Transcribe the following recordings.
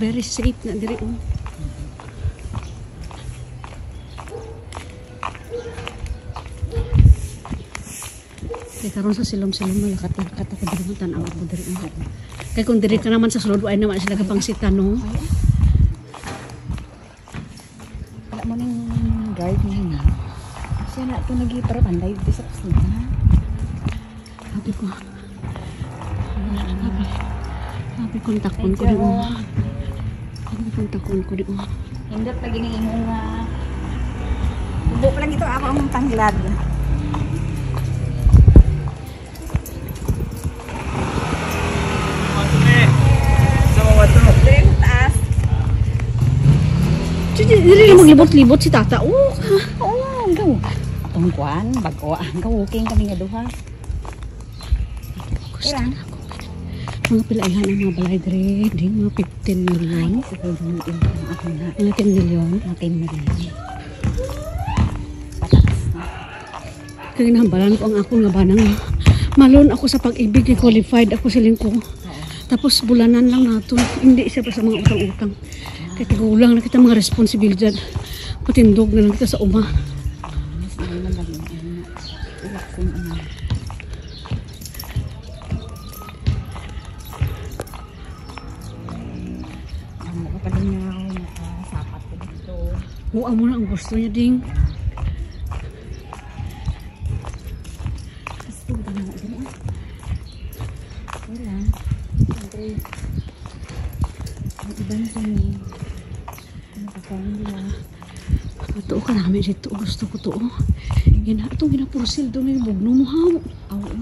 very safe na diri. Kaya karon sa silom-silom malakat-lakat ako diri mo tanaw ako diri. Kaya kung diri ka naman sa sulod ay naman sila kapangsitan no. Wala mo ning guard niya. Siya na ito nag-para panday dito sa kusina. Sabi ko. Sabi kontakon ko di mo. Sabi kontakon ko di mo. Hindot lagi ni imong tubo pa lang ito ako ang tanglad. Dili mo libot-libot si tata. Oo, gaw. Atong kuan, bago ang gawuking kami nga duha. Ilan? Mga pilaihan ang mga balay diri, mga 15 million. Siguro din ako na. Mga 10 million. Mga 10 million. Pataas na. Kaya nahambalan ko ang ako nga banang. Malon ako sa pag-ibig, qualified ako siling ko. Tapos bulanan lang nato. Hindi siya pa sa mga utang-utang. Kaya tigulang na kita mga responsibilidad. Patindog na lang kita sa uma. Mas na naman lang yung ilaksin na. Ano ko pala niya ako nakasapat ko dito. Huwag mo na ang gusto niya ding. Gusto ko na nga din. Wala. Siyempre. Ang iba na kami. Ito ka namin dito. Gusto ko to. Itong ginapursil doon yung bugno mo ha. Oo.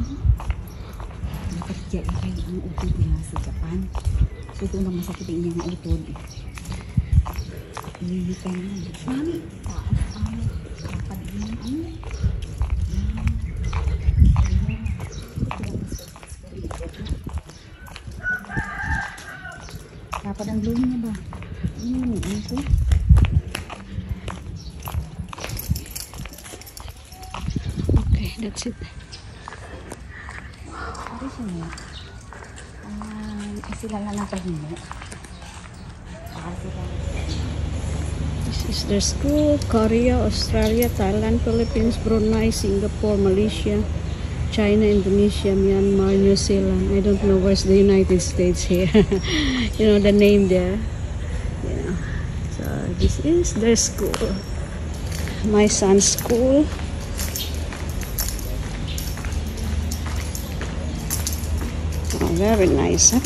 Nakatya kayo ang utod niya sa Japan. So ito na masakitin niya ang utod. Inihikan niya. Mami, taas. Kapag yun. Dapat ang bloom niya ba? Ito. Okay, that's it. Ano siya niya? Sila na lang pahimo. This is their school. Korea, Australia, Thailand, Philippines, Brunei, Singapore, Malaysia, China, Indonesia, Myanmar, New Zealand. I don't know where's the United States here. You know the name there. Yeah. So this is their school. My son's school. Oh, very nice, huh?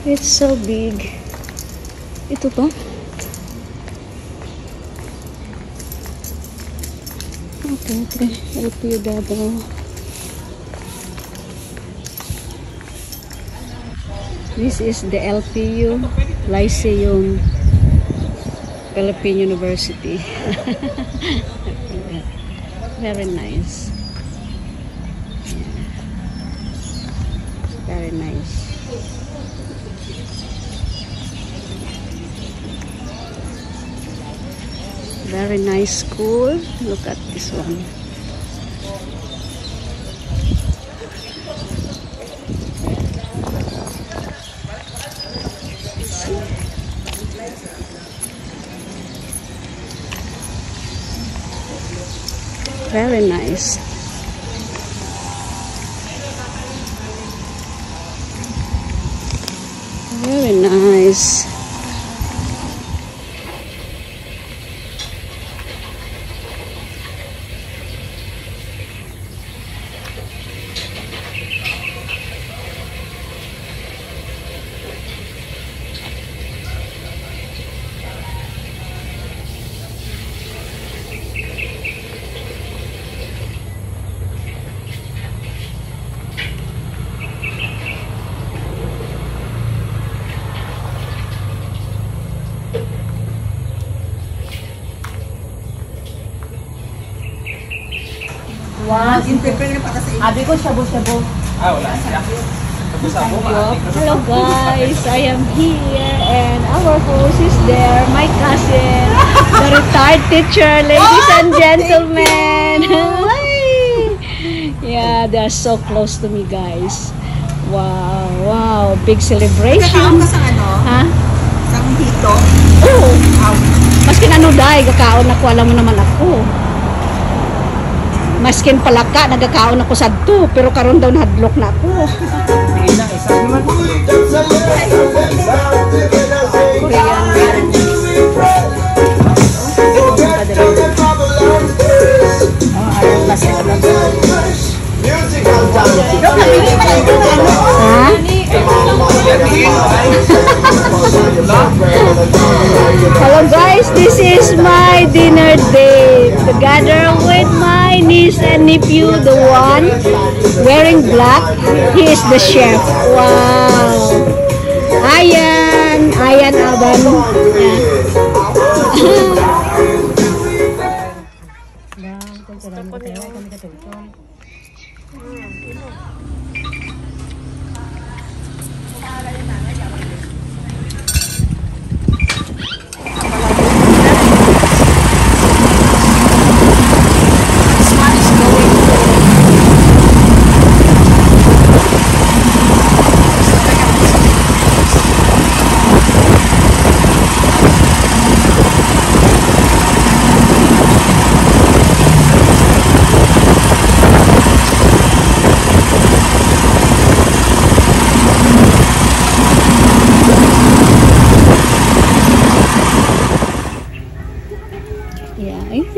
It's so big. Ito ba? Okay. LPU Davao. This is the LPU Lyceum Philippine University. Very nice. Very nice. Very nice school. Look at this one. Very nice. Very nice. Wow. Abi ko shabu-shabu. Wala siya. Shabu-shabu. Hello guys, I am here our host is there, my cousin, the retired teacher, ladies and gentlemen. Yeah, they are so close to me, guys. Wow, wow, big celebration. Kakaon ka sa ano? Ha? Sa hito? Oo. Maskin ano dahil, kakaon ako, alam mo naman ako. Maskin palaka, nagkakaon ako sa to, pero karon daw nahadlok na ako. Hello guys, this is my dinner date together with my niece and nephew, the one wearing black. He is the chef. Wow. Ayan Aban.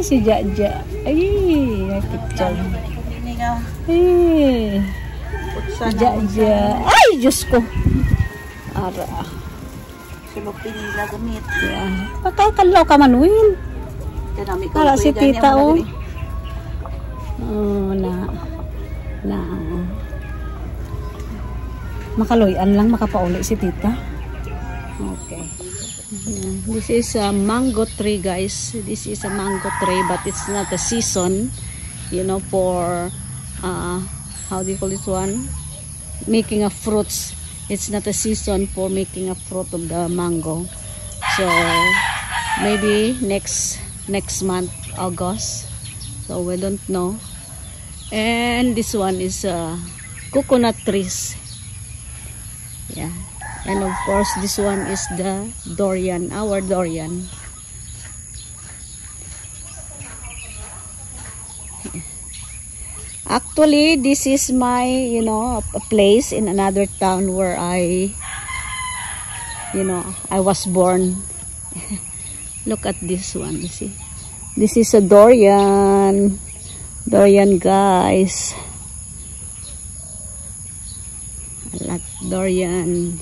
Si Jaja. Ay, picture. Ay, si Jaja. Ay, Diyos ko. Ara. Silupin nila gamit. Yeah. Pakakalaw ka manuin. Para si tita, oh. Oh, na. Makaloyan lang, makapauli si tita. Okay. This is a mango tree, guys. This is a mango tree, but it's not a season, you know, for how do you call this one, making a fruits. It's not a season for making a fruit of the mango. So maybe next month, August. So we don't know. And this one is coconut trees. Yeah. And of course, this one is the durian, our durian. Actually, this is my, you know, a place in another town where I was born. Look at this one, you see. This is a durian. Durian, guys. I like durian.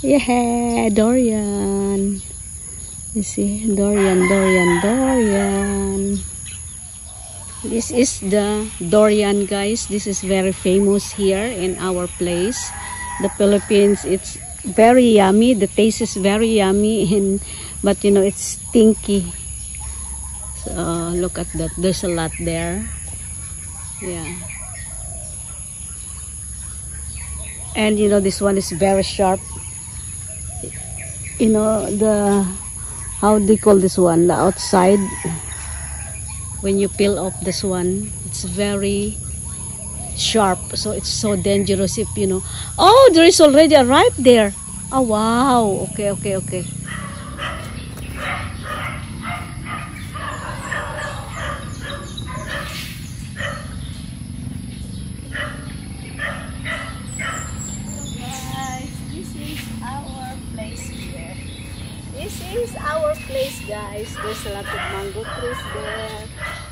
Yeah, durian. You see, durian. This is the durian, guys. This is very famous here in our place, the Philippines. It's very yummy. The taste is very yummy, but you know, it's stinky. So look at that. There's a lot there. Yeah. And you know, this one is very sharp. You know, how do you call this one? The outside, when you peel off this one, it's very sharp, so it's so dangerous if you know. Oh, there is already a ripe there. Oh wow. Okay. Our place, guys. There's a lot of mango trees there,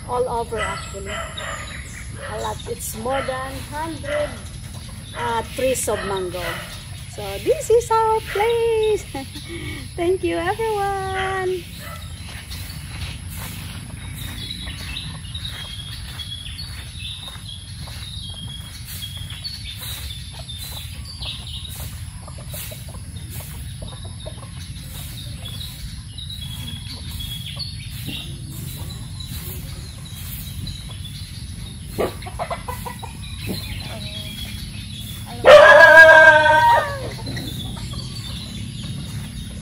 all over actually. A lot. It's more than 100 trees of mango. So this is our place. Thank you, everyone.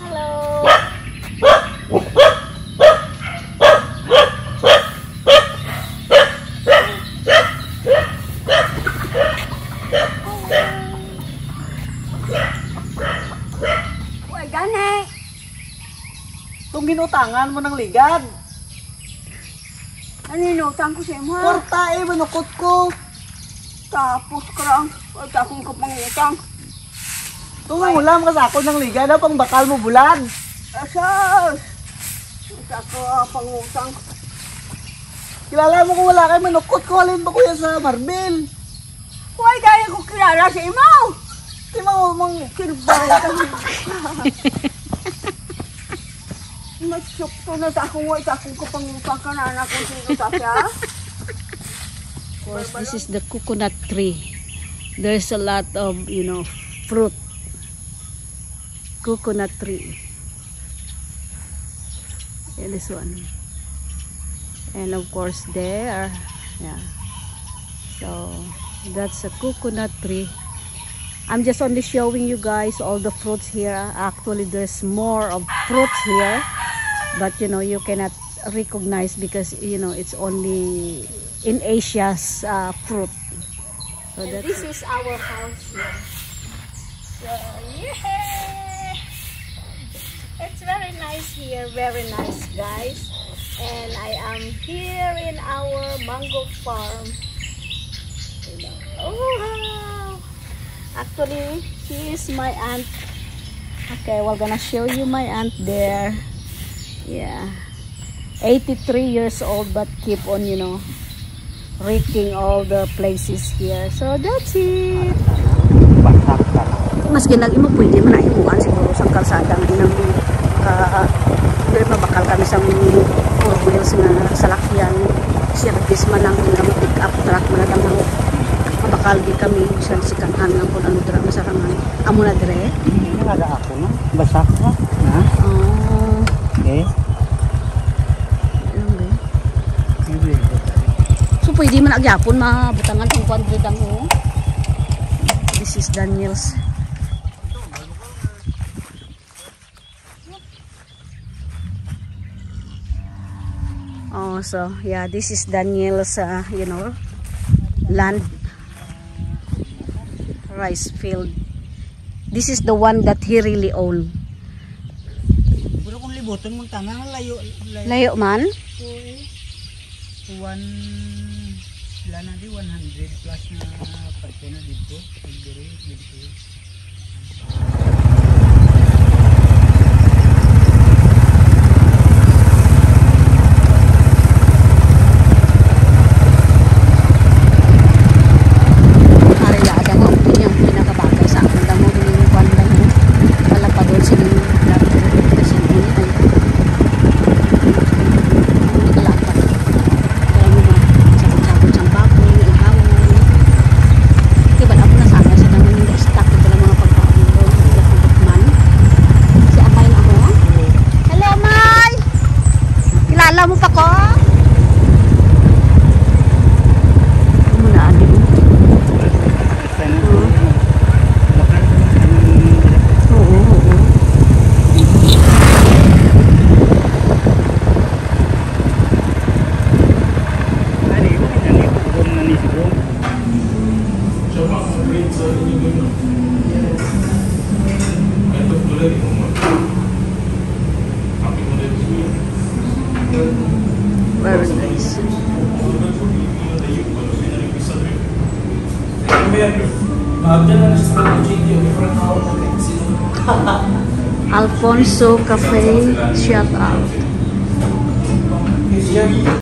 Hello. gani. Kung ginutangan mo ng ligad. Ano inutang ko sa imo? Porta eh, manukot ko. Tapos karang, at akong kapangutang. Kung ulam ka sa ako ng ligad, pang bakal mo bulan. Asas! At ako pangutang. Kilala mo kung wala kayo manukot ko, alin ba kuya sa Marbil? Huwag dahil ko kilala sa imo. Di mo mong Kirbay ka. Magsukto na sa akong at akong kapangutang ka na anak kung sino sa siya. Of course, this is the coconut tree. There's a lot of, you know, fruit. Coconut tree. Yeah, this one. And of course there, yeah. So that's a coconut tree. I'm just only showing you guys all the fruits here. Actually, there's more of fruits here, but you know, you cannot recognize because you know it's only in Asia's fruit. So And this is our house here. So yeah, it's very nice here, very nice guys. And I am here in our mango farm. Oh wow! Actually, she is my aunt. Okay, we're gonna show you my aunt there. Yeah, 83 years old, but keep on, you know, raking all the places here. So that's it. Mas ginag imo pwede man ay imuan siguro sa kalsada ng dili mabakal kami sa 4 wheels nga salakyan. Service man lang nga pick up truck man lang mabakal di kami sa sikanhan lang kun ano dira masarangan. Amo na dire. Nalaga ako na. Basak ka. Ha? Oh. Okay. So pwede man agyapon mabutangan tong kwadre dang o. This is Daniel's. Oh, so yeah, this is Daniel's you know, land, rice field. This is the one that he really owned. Pero kung libuton mong tangan, layo. Layo man? Sila na di 100 plus na parte na dito. Dito. Mo pa ko? Very nice. Alfonso Cafe, shout out.